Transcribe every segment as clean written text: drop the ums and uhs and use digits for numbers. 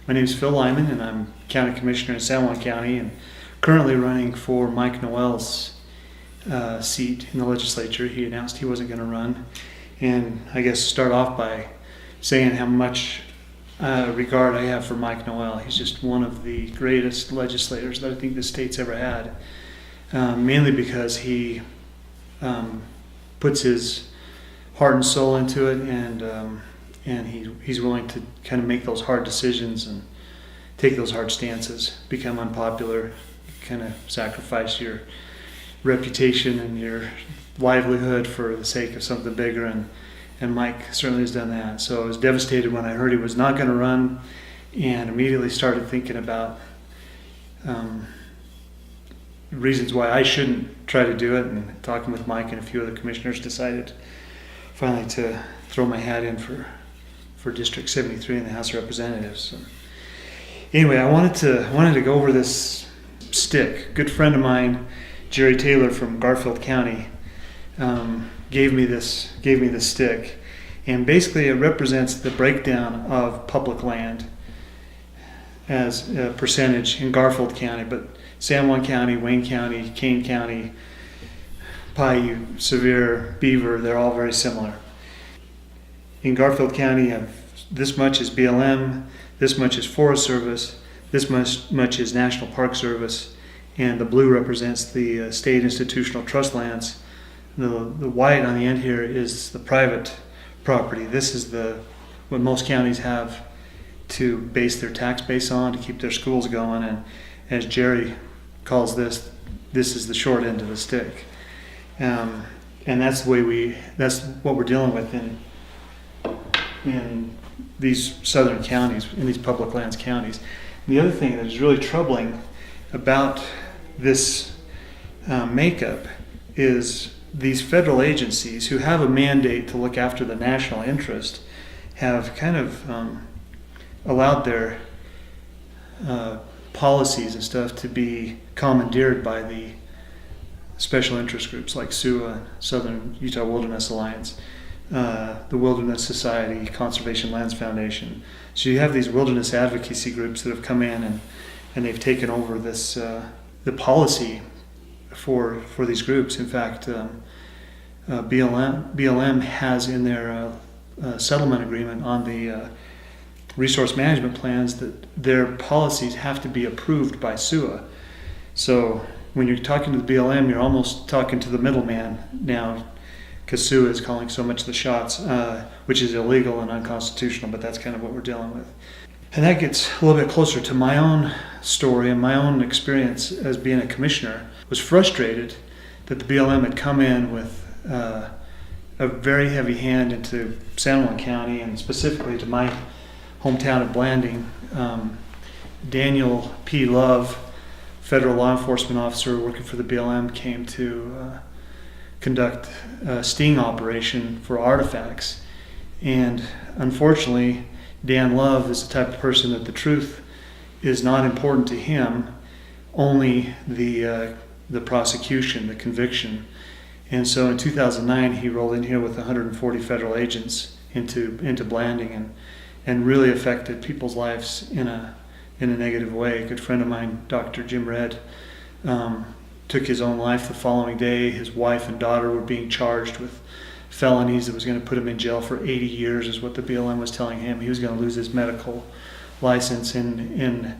My name is Phil Lyman, and I'm County Commissioner in San Juan County, and currently running for Mike Noel's seat in the Legislature. He announced he wasn't going to run, and I guess start off by saying how much regard I have for Mike Noel. He's just one of the greatest legislators that I think the state's ever had, mainly because he puts his heart and soul into it, and he's willing to kind of make those hard decisions and take those hard stances, become unpopular, kind of sacrifice your reputation and your livelihood for the sake of something bigger, and Mike certainly has done that. So I was devastated when I heard he was not going to run, and immediately started thinking about reasons why I shouldn't try to do it, and talking with Mike and a few other commissioners, decided finally to throw my hat in for District 73 in the House of Representatives. So anyway, I wanted to go over this stick. A good friend of mine, Jerry Taylor from Garfield County, gave me this stick, and basically it represents the breakdown of public land as a percentage in Garfield County, but San Juan County, Wayne County, Kane County, Paiute, Sevier, Beaver, they're all very similar. In Garfield County, you have this much is BLM, this much is Forest Service, this much is National Park Service, and the blue represents the state institutional trust lands. The white on the end here is the private property. This is what most counties have to base their tax base on to keep their schools going, and as Jerry calls this is the short end of the stick. And that's what we're dealing with in these southern counties, in these public lands counties. And the other thing that is really troubling about this makeup is these federal agencies who have a mandate to look after the national interest have kind of allowed their policies and stuff to be commandeered by the special interest groups like SUWA, Southern Utah Wilderness Alliance, the Wilderness Society, Conservation Lands Foundation. So you have these wilderness advocacy groups that have come in and they've taken over this the policy for these groups. In fact, BLM has in their settlement agreement on the resource management plans that their policies have to be approved by SUWA. So when you're talking to the BLM, you're almost talking to the middleman now, because SUWA is calling so much the shots, which is illegal and unconstitutional, but that's kind of what we're dealing with. And that gets a little bit closer to my own story and my own experience as being a commissioner. I was frustrated that the BLM had come in with a very heavy hand into San Juan County, and specifically to my hometown of Blanding. Daniel P. Love, federal law enforcement officer working for the BLM, came to conduct a sting operation for artifacts. And unfortunately, Dan Love is the type of person that the truth is not important to him, only the prosecution, the conviction. And so in 2009, he rolled in here with 140 federal agents into Blanding and really affected people's lives in a negative way. A good friend of mine, Dr. Jim Red, took his own life the following day. His wife and daughter were being charged with felonies that was going to put him in jail for 80 years, is what the BLM was telling him. He was going to lose his medical license, and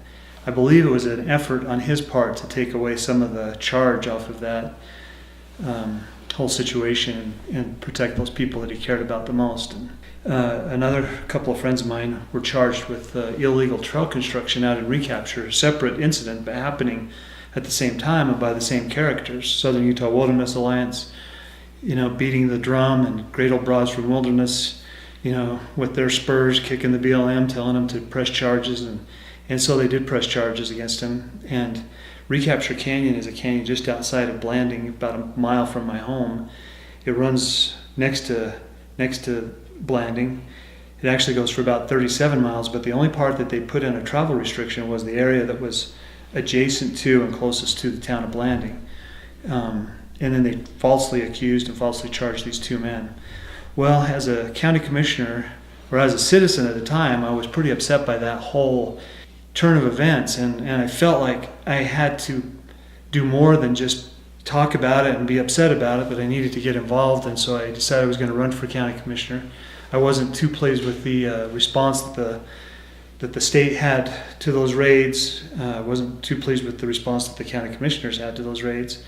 I believe it was an effort on his part to take away some of the charge off of that whole situation and protect those people that he cared about the most. And another couple of friends of mine were charged with illegal trail construction out in Recapture, a separate incident but happening at the same time and by the same characters. Southern Utah Wilderness Alliance, beating the drum, and Great Old Broads from Wilderness, with their spurs kicking the BLM, telling them to press charges, and so they did press charges against him. And Recapture Canyon is a canyon just outside of Blanding, about a mile from my home. It runs next to Blanding. It actually goes for about 37 miles, but the only part that they put in a travel restriction was the area that was adjacent to and closest to the town of Blanding. And then they falsely accused and falsely charged these two men. Well, as a county commissioner, Where as a citizen at the time, I was pretty upset by that whole turn of events, and I felt like I had to do more than just talk about it and be upset about it, but I needed to get involved, and so I decided I was going to run for county commissioner. I wasn't too pleased with the response that the state had to those raids. I wasn't too pleased with the response that the county commissioners had to those raids.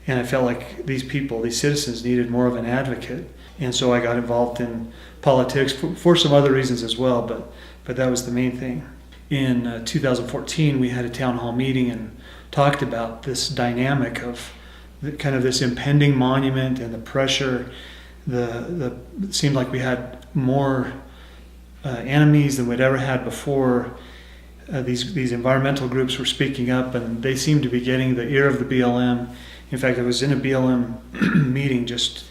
And I felt like these people, these citizens, needed more of an advocate. And so I got involved in politics for some other reasons as well, but that was the main thing. In 2014, we had a town hall meeting and talked about this dynamic of kind of this impending monument and the pressure. It seemed like we had more enemies than we'd ever had before. These environmental groups were speaking up, and they seemed to be getting the ear of the BLM. In fact, I was in a BLM meeting just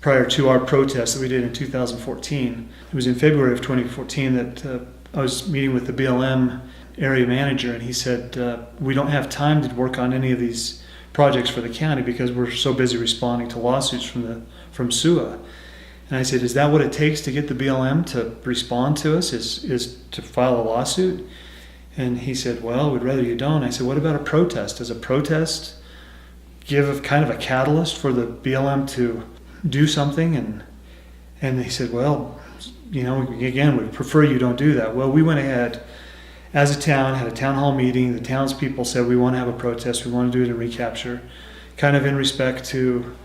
prior to our protest that we did in 2014. It was in February of 2014 that I was meeting with the BLM area manager, and he said, we don't have time to work on any of these projects for the county because we're so busy responding to lawsuits from SUWA. And I said, is that what it takes to get the BLM to respond to us, is to file a lawsuit? And he said, well, we'd rather you don't. I said, what about a protest? Does a protest give kind of a catalyst for the BLM to do something? And he said, well, again, we'd prefer you don't do that. Well, we went ahead as a town, had a town hall meeting. The townspeople said, we want to have a protest. We want to do it in Recapture, kind of in respect to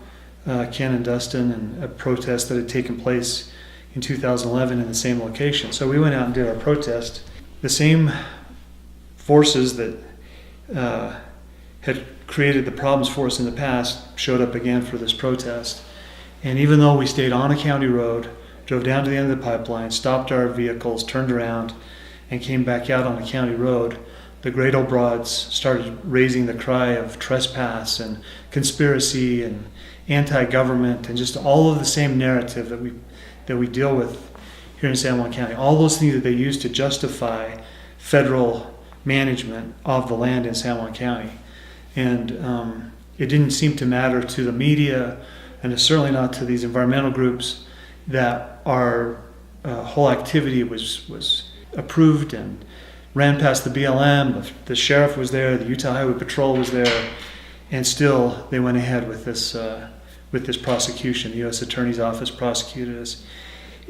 Ken and Dustin and a protest that had taken place in 2011 in the same location. So we went out and did our protest. The same forces that had created the problems for us in the past showed up again for this protest. And even though we stayed on a county road, drove down to the end of the pipeline, stopped our vehicles, turned around, and came back out on a county road, the Great Old Broads started raising the cry of trespass and conspiracy and anti-government and just all of the same narrative that we deal with here in San Juan County. All those things that they use to justify federal management of the land in San Juan County. And it didn't seem to matter to the media, and certainly not to these environmental groups, that our whole activity was approved and ran past the BLM. The sheriff was there, the Utah Highway Patrol was there, and still they went ahead with this prosecution. The U.S. Attorney's Office prosecuted us,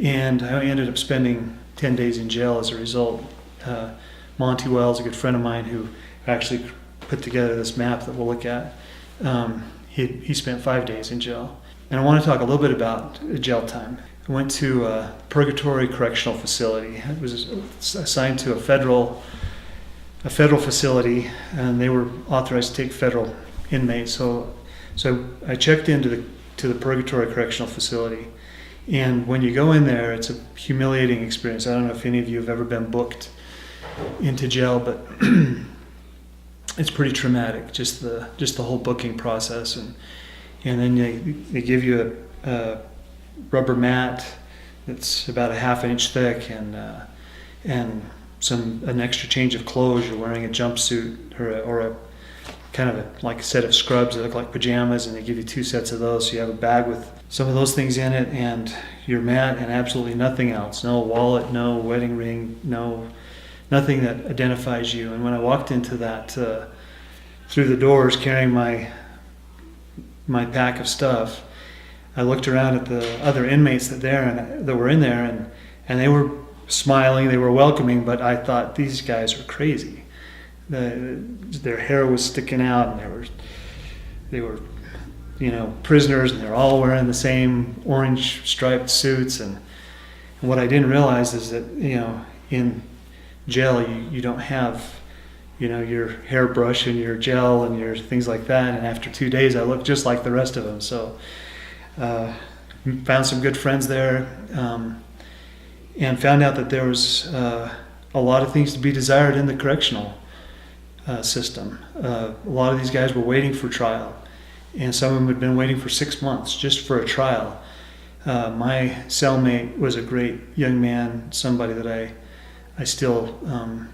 and I ended up spending 10 days in jail as a result. Monty Wells, a good friend of mine who actually put together this map that we'll look at, he spent 5 days in jail. And I want to talk a little bit about jail time. I went to Purgatory Correctional Facility. It was assigned to a federal facility, and they were authorized to take federal inmates. So I checked into the Purgatory Correctional Facility, and when you go in there, it's a humiliating experience. I don't know if any of you have ever been booked into jail, but it's pretty traumatic. Just the whole booking process, and then they give you a rubber mat that's about a half inch thick, and an extra change of clothes. You're wearing a jumpsuit or a kind of like a set of scrubs that look like pajamas, and they give you 2 sets of those. So you have a bag with some of those things in it, and your mat, and absolutely nothing else. No wallet, no wedding ring, nothing that identifies you. And when I walked into that through the doors carrying my pack of stuff, I looked around at the other inmates that were in there, and they were smiling, they were welcoming, but I thought, these guys are crazy. Their hair was sticking out, and they were prisoners, and they're all wearing the same orange striped suits. And what I didn't realize is that in jail you don't have your hairbrush and your gel and your things like that. And after 2 days, I looked just like the rest of them. So found some good friends there, and found out that there was a lot of things to be desired in the correctional system. A lot of these guys were waiting for trial, and some of them had been waiting for 6 months just for a trial. My cellmate was a great young man, somebody that I still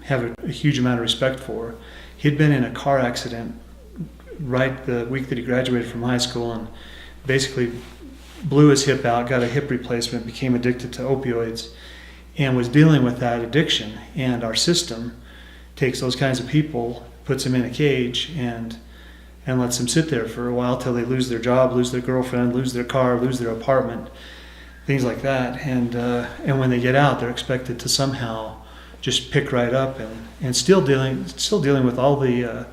have a huge amount of respect for. He'd been in a car accident right the week that he graduated from high school, and basically blew his hip out, got a hip replacement, became addicted to opioids, and was dealing with that addiction. And our system takes those kinds of people, puts them in a cage, and lets them sit there for a while till they lose their job, lose their girlfriend, lose their car, lose their apartment, things like that. And when they get out, they're expected to somehow just pick right up and still dealing with all the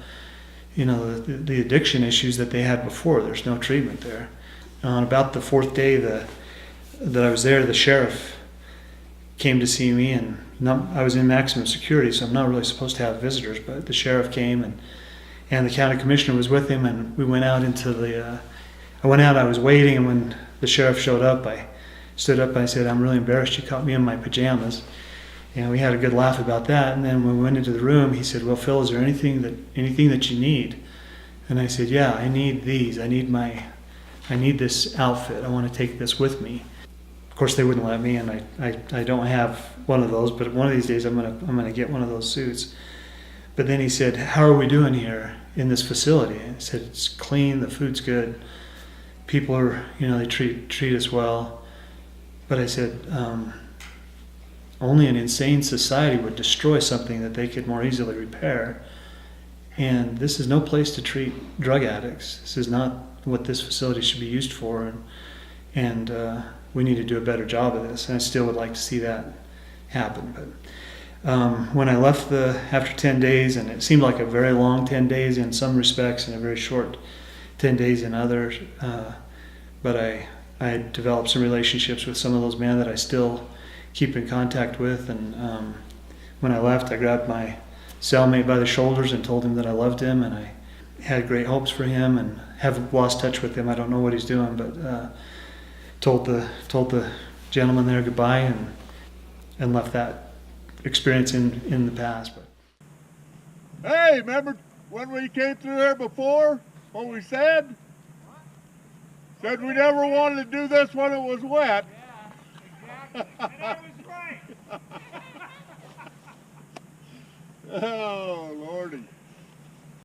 the addiction issues that they had before. There's no treatment there. On about the fourth day that I was there, the sheriff came to see me, and I was in maximum security, so I'm not really supposed to have visitors, but the sheriff came, and the county commissioner was with him, and we went out into I was waiting, and when the sheriff showed up, I stood up and I said, "I'm really embarrassed you caught me in my pajamas." And we had a good laugh about that. And then when we went into the room, he said, "Well, Phil, is there anything that you need?" And I said, "Yeah, I need these. I need this outfit. I want to take this with me." Of course, they wouldn't let me, and I don't have one of those. But one of these days, I'm gonna get one of those suits. But then he said, "How are we doing here in this facility?" And I said, "It's clean. The food's good. People are, they treat us well." But I said, only an insane society would destroy something that they could more easily repair. And this is no place to treat drug addicts. This is not what this facility should be used for. And we need to do a better job of this. And I still would like to see that happen. But when I left after 10 days, and it seemed like a very long 10 days in some respects and a very short 10 days in others, but I had developed some relationships with some of those men that I still keep in contact with. And when I left, I grabbed my cellmate by the shoulders and told him that I loved him, and I had great hopes for him, and have lost touch with him. I don't know what he's doing, but told the gentleman there goodbye, and left that experience in the past. But hey, remember when we came through here before? What we said? Said we never wanted to do this when it was wet. Yeah, exactly. That was right. Oh, Lordy.